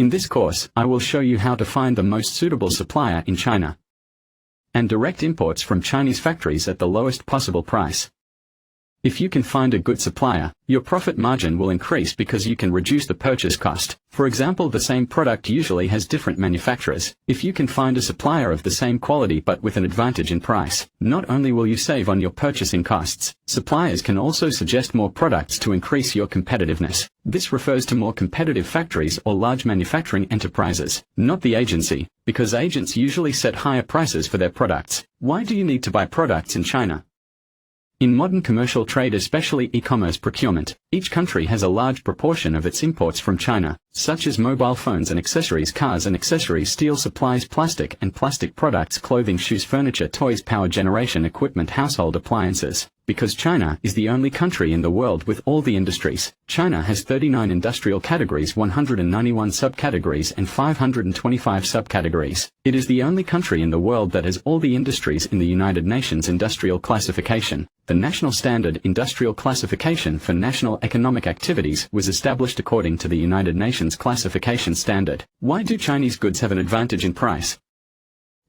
In this course, I will show you how to find the most suitable supplier in China and direct imports from Chinese factories at the lowest possible price. If you can find a good supplier, your profit margin will increase because you can reduce the purchase cost. For example, the same product usually has different manufacturers. If you can find a supplier of the same quality but with an advantage in price, not only will you save on your purchasing costs, suppliers can also suggest more products to increase your competitiveness. This refers to more competitive factories or large manufacturing enterprises, not the agency, because agents usually set higher prices for their products. Why do you need to buy products in China? In modern commercial trade, especially e-commerce procurement, each country has a large proportion of its imports from China, such as mobile phones and accessories, cars and accessories, steel supplies, plastic and plastic products, clothing, shoes, furniture, toys, power generation equipment, household appliances. Because China is the only country in the world with all the industries, China has 39 industrial categories, 191 subcategories and 525 subcategories. It is the only country in the world that has all the industries in the United Nations Industrial Classification. The National Standard Industrial Classification for National Economic Activities was established according to the United Nations Classification Standard. Why do Chinese goods have an advantage in price?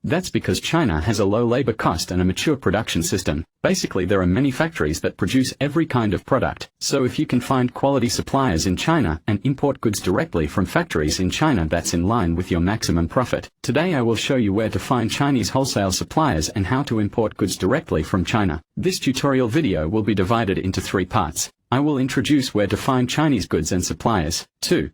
That's because China has a low labor cost and a mature production system. Basically, there are many factories that produce every kind of product. So if you can find quality suppliers in China and import goods directly from factories in China, that's in line with your maximum profit. Today I will show you where to find Chinese wholesale suppliers and how to import goods directly from China. This tutorial video will be divided into 3 parts. I will introduce where to find Chinese goods and suppliers. 2.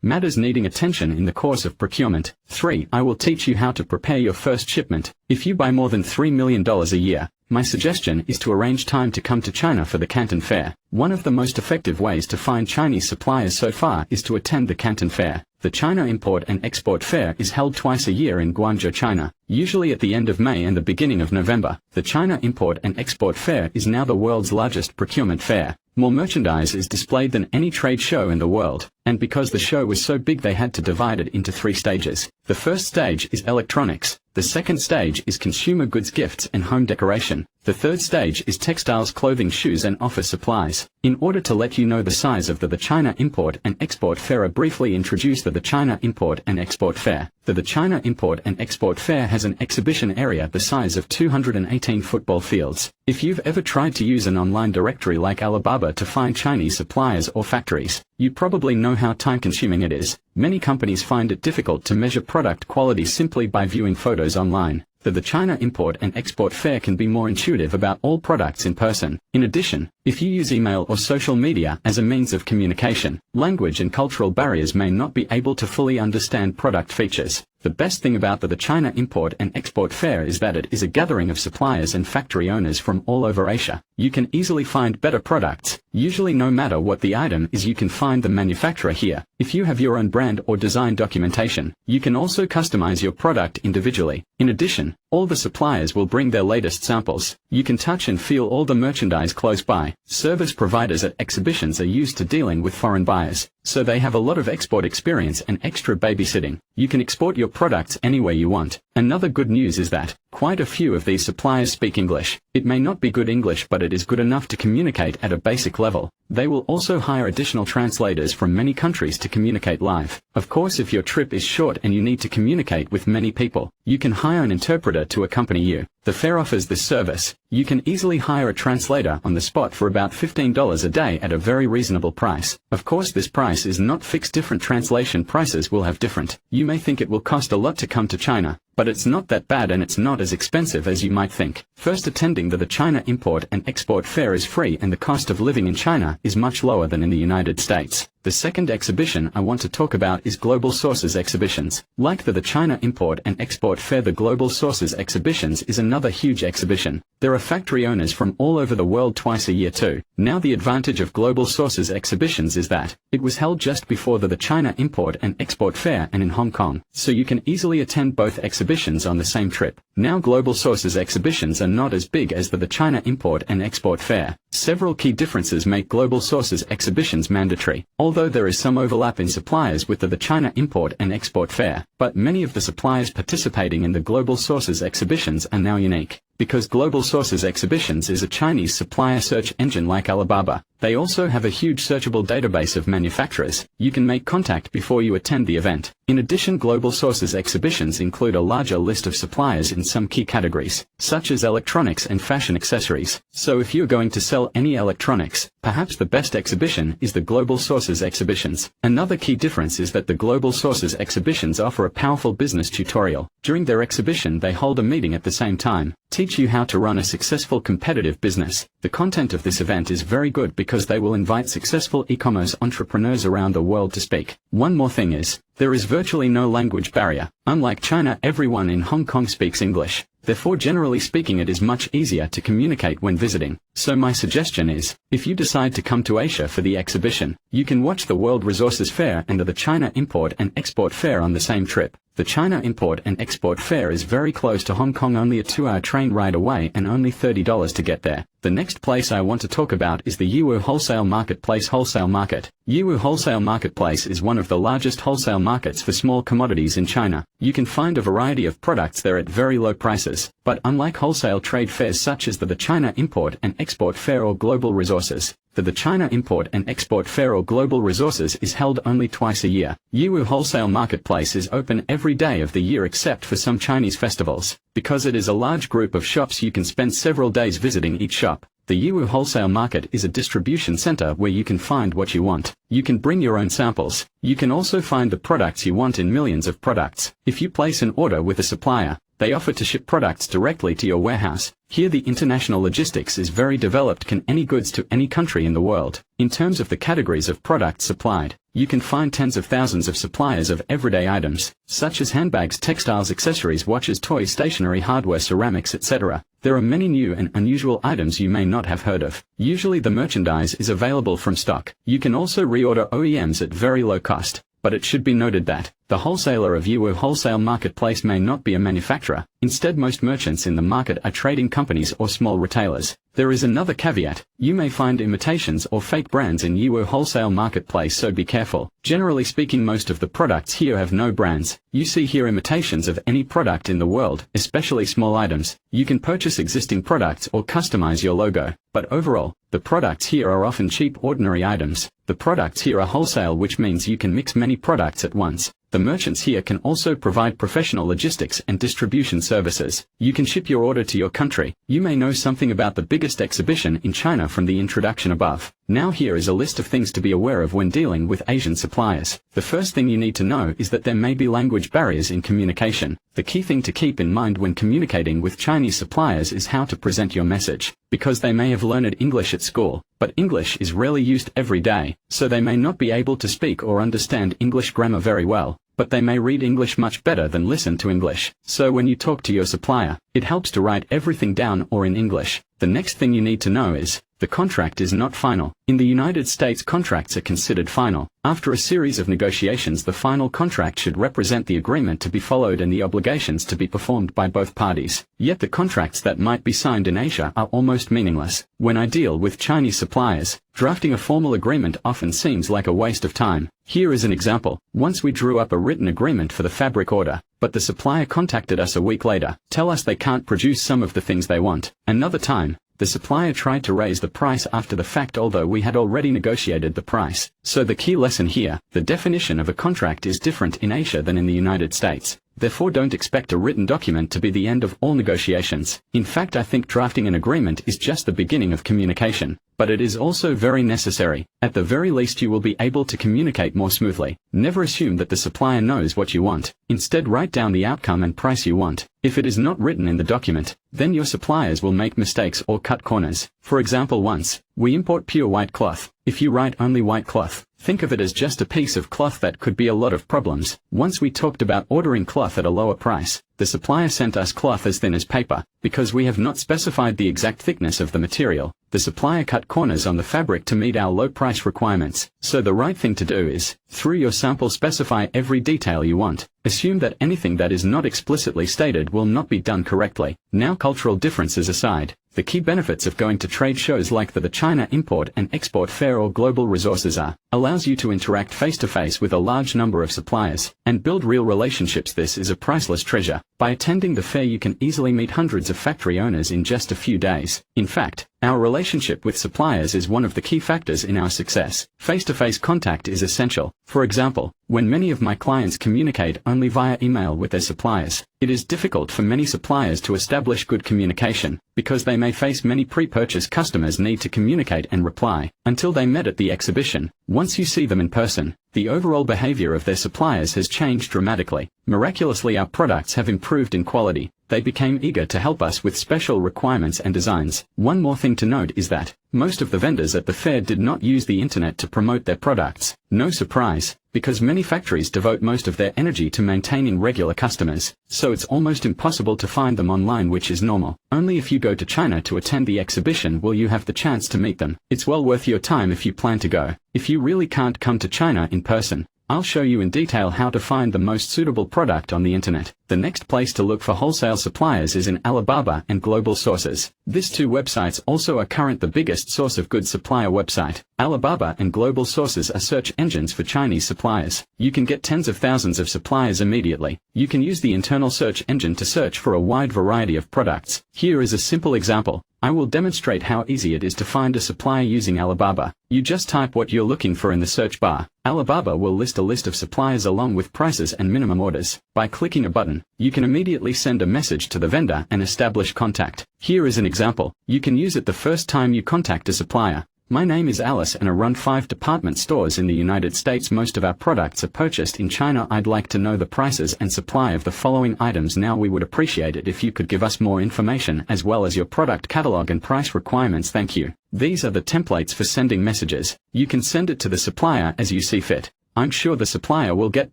Matters needing attention in the course of procurement. 3. I will teach you how to prepare your first shipment. If you buy more than $3 million a year, my suggestion is to arrange time to come to China for the Canton Fair. One of the most effective ways to find Chinese suppliers so far is to attend the Canton Fair. The China Import and Export Fair is held twice a year in Guangzhou, China, usually at the end of May and the beginning of November. The China Import and Export Fair is now the world's largest procurement fair. More merchandise is displayed than any trade show in the world, and because the show was so big they had to divide it into 3 stages. The first stage is electronics. The second stage is consumer goods, gifts and home decoration. The third stage is textiles, clothing, shoes and office supplies. In order to let you know the size of the China Import and Export Fair, I briefly introduce the China Import and Export Fair. The China Import and Export Fair has an exhibition area the size of 218 football fields. If you've ever tried to use an online directory like Alibaba to find Chinese suppliers or factories, you probably know how time-consuming it is. Many companies find it difficult to measure product quality simply by viewing photos online. The China Import and Export Fair can be more intuitive about all products in person. In addition, if you use email or social media as a means of communication, language and cultural barriers may not be able to fully understand product features. The best thing about the China Import and Export Fair is that it is a gathering of suppliers and factory owners from all over Asia. You can easily find better products. Usually, no matter what the item is, you can find the manufacturer here. If you have your own brand or design documentation, you can also customize your product individually. In addition, all the suppliers will bring their latest samples. You can touch and feel all the merchandise close by. Service providers at exhibitions are used to dealing with foreign buyers, so they have a lot of export experience and extra babysitting. You can export your products anywhere you want. Another good news is that quite a few of these suppliers speak English. It may not be good English, but it is good enough to communicate at a basic level. They will also hire additional translators from many countries to communicate live. Of course, if your trip is short and you need to communicate with many people, you can hire an interpreter to accompany you. The fair offers this service. You can easily hire a translator on the spot for about $15 a day at a very reasonable price. Of course, this price is not fixed. Different translation prices will have different. You may think it will cost a lot to come to China, but it's not that bad and it's not as expensive as you might think. First, attending the China Import and Export Fair is free, and the cost of living in China is much lower than in the United States. The second exhibition I want to talk about is Global Sources Exhibitions. Like the China Import and Export Fair, the Global Sources Exhibitions is another huge exhibition. There are factory owners from all over the world twice a year too. Now, the advantage of Global Sources Exhibitions is that it was held just before the China Import and Export Fair and in Hong Kong, so you can easily attend both exhibitions on the same trip. Now, Global Sources Exhibitions are not as big as the China Import and Export Fair. Several key differences make Global Sources Exhibitions mandatory. Although there is some overlap in suppliers with the China Import and Export Fair, but many of the suppliers participating in the Global Sources Exhibitions are now unique. because Global Sources Exhibitions is a Chinese supplier search engine like Alibaba. They also have a huge searchable database of manufacturers. You can make contact before you attend the event. In addition, Global Sources Exhibitions include a larger list of suppliers in some key categories, such as electronics and fashion accessories. So if you're going to sell any electronics, perhaps the best exhibition is the Global Sources Exhibitions. Another key difference is that the Global Sources Exhibitions offer a powerful business tutorial. During their exhibition, they hold a meeting at the same time, teach you how to run a successful competitive business. The content of this event is very good because they will invite successful e-commerce entrepreneurs around the world to speak. One more thing is, there is virtually no language barrier. Unlike China, everyone in Hong Kong speaks English. Therefore, generally speaking, it is much easier to communicate when visiting. So my suggestion is, if you decide to come to Asia for the exhibition, you can watch the World Resources Fair and the China Import and Export Fair on the same trip. The China Import and Export Fair is very close to Hong Kong, only a 2-hour train ride away and only $30 to get there. The next place I want to talk about is the Yiwu Wholesale Marketplace Wholesale Market. Yiwu Wholesale Marketplace is one of the largest wholesale markets for small commodities in China. You can find a variety of products there at very low prices. But unlike wholesale trade fairs such as the China Import and Export Fair or Global Resources, the China Import and Export Fair or Global Resources is held only twice a year. Yiwu Wholesale Marketplace is open every day of the year except for some Chinese festivals. Because it is a large group of shops, you can spend several days visiting each shop. The Yiwu Wholesale Market is a distribution center where you can find what you want. You can bring your own samples. You can also find the products you want in millions of products. If you place an order with a supplier, they offer to ship products directly to your warehouse. Here the international logistics is very developed, can any goods to any country in the world. In terms of the categories of products supplied, you can find tens of thousands of suppliers of everyday items, such as handbags, textiles, accessories, watches, toys, stationery, hardware, ceramics, etc. There are many new and unusual items you may not have heard of. Usually the merchandise is available from stock. You can also reorder OEMs at very low cost. But it should be noted that the wholesaler of Yiwu Wholesale Marketplace may not be a manufacturer. Instead, most merchants in the market are trading companies or small retailers. There is another caveat. You may find imitations or fake brands in Yiwu Wholesale Marketplace, so be careful. Generally speaking, most of the products here have no brands. You see here imitations of any product in the world, especially small items. You can purchase existing products or customize your logo. But overall, the products here are often cheap, ordinary items. The products here are wholesale, which means you can mix many products at once. The merchants here can also provide professional logistics and distribution services. You can ship your order to your country. You may know something about the biggest exhibition in China from the introduction above. Now here is a list of things to be aware of when dealing with Asian suppliers. The first thing you need to know is that there may be language barriers in communication. The key thing to keep in mind when communicating with Chinese suppliers is how to present your message, because they may have learned English at school, but English is rarely used every day, so they may not be able to speak or understand English grammar very well. But they may read English much better than listen to English. So when you talk to your supplier, it helps to write everything down or in English. The next thing you need to know is, the contract is not final. In the United States, contracts are considered final. After a series of negotiations, the final contract should represent the agreement to be followed and the obligations to be performed by both parties. Yet the contracts that might be signed in Asia are almost meaningless. When I deal with Chinese suppliers, drafting a formal agreement often seems like a waste of time. Here is an example. Once we drew up a written agreement for the fabric order, but the supplier contacted us a week later, tell us they can't produce some of the things they want. Another time, the supplier tried to raise the price after the fact, although we had already negotiated the price. So the key lesson here, the definition of a contract is different in Asia than in the United States. Therefore, don't expect a written document to be the end of all negotiations. In fact, I think drafting an agreement is just the beginning of communication. But it is also very necessary. At the very least, you will be able to communicate more smoothly. Never assume that the supplier knows what you want. Instead, write down the outcome and price you want. If it is not written in the document, then your suppliers will make mistakes or cut corners. For example, once, we import pure white cloth. If you write only white cloth, think of it as just a piece of cloth that could be a lot of problems. Once we talked about ordering cloth at a lower price, the supplier sent us cloth as thin as paper. Because we have not specified the exact thickness of the material, the supplier cut corners on the fabric to meet our low price requirements. So the right thing to do is, through your sample, specify every detail you want. Assume that anything that is not explicitly stated will not be done correctly. Now, cultural differences aside, The key benefits of going to trade shows like the China Import and Export Fair or Global Resources are, allows you to interact face-to-face with a large number of suppliers, and build real relationships. This is a priceless treasure. By attending the fair you can easily meet hundreds of factory owners in just a few days. In fact, our relationship with suppliers is one of the key factors in our success. Face-to-face contact is essential. For example, when many of my clients communicate only via email with their suppliers, it is difficult for many suppliers to establish good communication, because they may face many pre-purchase customers need to communicate and reply until they met at the exhibition. Once you see them in person, the overall behavior of their suppliers has changed dramatically. Miraculously, our products have improved in quality. They became eager to help us with special requirements and designs. One more thing to note is that most of the vendors at the fair did not use the internet to promote their products. No surprise, because many factories devote most of their energy to maintaining regular customers, so it's almost impossible to find them online, which is normal. Only if you go to China to attend the exhibition will you have the chance to meet them. It's well worth your time if you plan to go. If you really can't come to China in person, I'll show you in detail how to find the most suitable product on the internet. The next place to look for wholesale suppliers is in Alibaba and Global Sources. These two websites also are the biggest source of good supplier website. Alibaba and Global Sources are search engines for Chinese suppliers. You can get tens of thousands of suppliers immediately. You can use the internal search engine to search for a wide variety of products. Here is a simple example. I will demonstrate how easy it is to find a supplier using Alibaba. You just type what you're looking for in the search bar. Alibaba will list a list of suppliers along with prices and minimum orders. By clicking a button, you can immediately send a message to the vendor and establish contact. Here is an example. You can use it the first time you contact a supplier. My name is Alice and I run 5 department stores in the United States. Most of our products are purchased in China. I'd like to know the prices and supply of the following items now. We would appreciate it if you could give us more information as well as your product catalog and price requirements. Thank you. These are the templates for sending messages. You can send it to the supplier as you see fit. I'm sure the supplier will get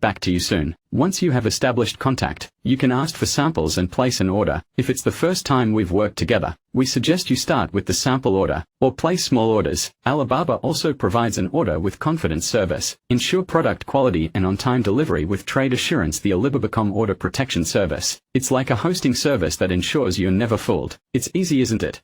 back to you soon. Once you have established contact, you can ask for samples and place an order. If it's the first time we've worked together, we suggest you start with the sample order, or place small orders. Alibaba also provides an order with confidence service. Ensure product quality and on-time delivery with trade assurance. The Alibaba.com order protection service. It's like a hosting service that ensures you're never fooled. It's easy, isn't it?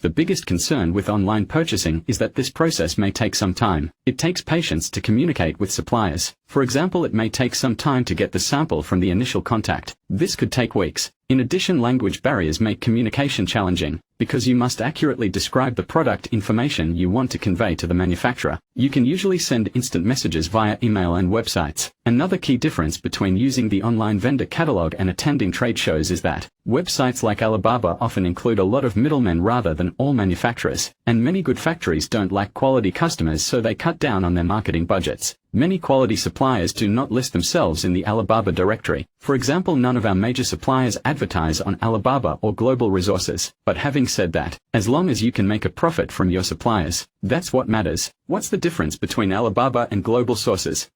The biggest concern with online purchasing is that this process may take some time. It takes patience to communicate with suppliers. For example, it may take some time to get the sample from the initial contact. This could take weeks. In addition, language barriers make communication challenging, because you must accurately describe the product information you want to convey to the manufacturer. You can usually send instant messages via email and websites. Another key difference between using the online vendor catalog and attending trade shows is that websites like Alibaba often include a lot of middlemen rather than all manufacturers, and many good factories don't lack quality customers, so they cut down on their marketing budgets. Many quality suppliers do not list themselves in the Alibaba directory. For example, none of our major suppliers advertise on Alibaba or Global Resources. But having said that, as long as you can make a profit from your suppliers, that's what matters. What's the difference between Alibaba and Global Sources?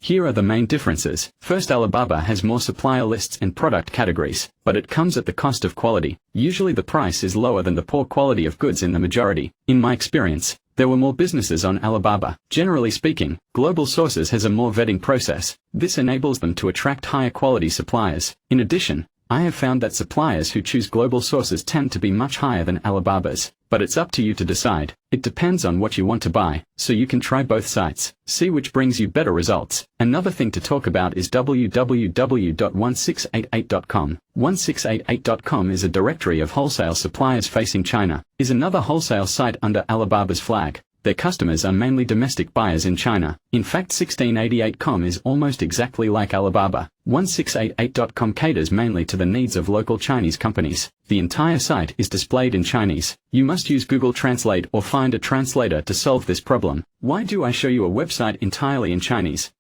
Here are the main differences. First, Alibaba has more supplier lists and product categories, but it comes at the cost of quality. Usually the price is lower than the poor quality of goods in the majority. In my experience, there were more businesses on Alibaba. Generally speaking, Global Sources has a more vetting process. This enables them to attract higher quality suppliers. In addition, I have found that suppliers who choose Global Sources tend to be much higher than Alibaba's. But it's up to you to decide. It depends on what you want to buy, so you can try both sites. See which brings you better results. Another thing to talk about is www.1688.com. 1688.com is a directory of wholesale suppliers facing China. Is another wholesale site under Alibaba's flag. Their customers are mainly domestic buyers in China. In fact, 1688.com is almost exactly like Alibaba. 1688.com caters mainly to the needs of local Chinese companies. The entire site is displayed in Chinese. You must use Google Translate or find a translator to solve this problem. Why do I show you a website entirely in Chinese?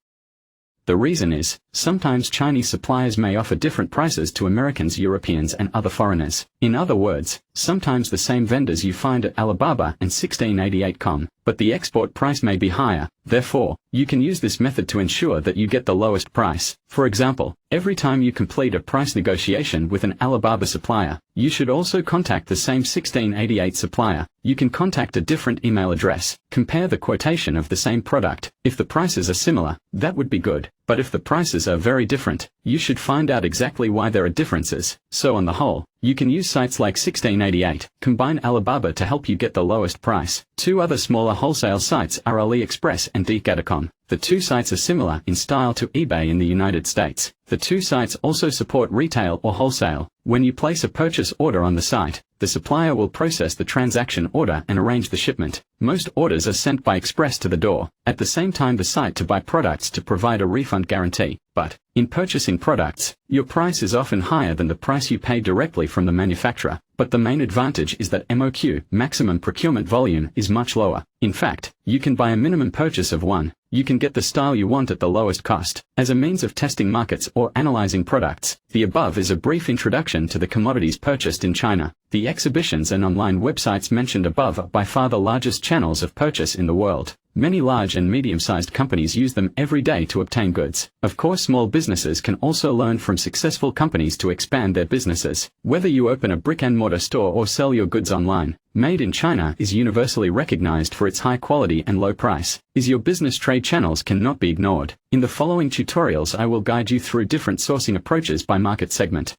The reason is, sometimes Chinese suppliers may offer different prices to Americans, Europeans and other foreigners. In other words, sometimes the same vendors you find at Alibaba and 1688.com, but the export price may be higher. Therefore, you can use this method to ensure that you get the lowest price. For example, every time you complete a price negotiation with an Alibaba supplier, you should also contact the same 1688 supplier. You can contact a different email address. Compare the quotation of the same product. If the prices are similar, that would be good. But if the prices are very different, you should find out exactly why there are differences. So on the whole, you can use sites like 1688, combine Alibaba to help you get the lowest price. Two other smaller wholesale sites are AliExpress and Decathlon. The two sites are similar in style to eBay in the United States. The two sites also support retail or wholesale. When you place a purchase order on the site, the supplier will process the transaction order and arrange the shipment. Most orders are sent by express to the door, at the same time the site to buy products to provide a refund guarantee. But, in purchasing products, your price is often higher than the price you pay directly from the manufacturer. But the main advantage is that MOQ, maximum procurement volume, is much lower. In fact, you can buy a minimum purchase of one. You can get the style you want at the lowest cost. As a means of testing markets or analyzing products, the above is a brief introduction to the commodities purchased in China. The exhibitions and online websites mentioned above are by far the largest channels of purchase in the world. Many large and medium-sized companies use them every day to obtain goods. Of course, small businesses can also learn from successful companies to expand their businesses. Whether you open a brick-and-mortar store or sell your goods online, Made in China is universally recognized for its high quality and low price. Your business trade channels cannot be ignored. In the following tutorials I will guide you through different sourcing approaches by market segment.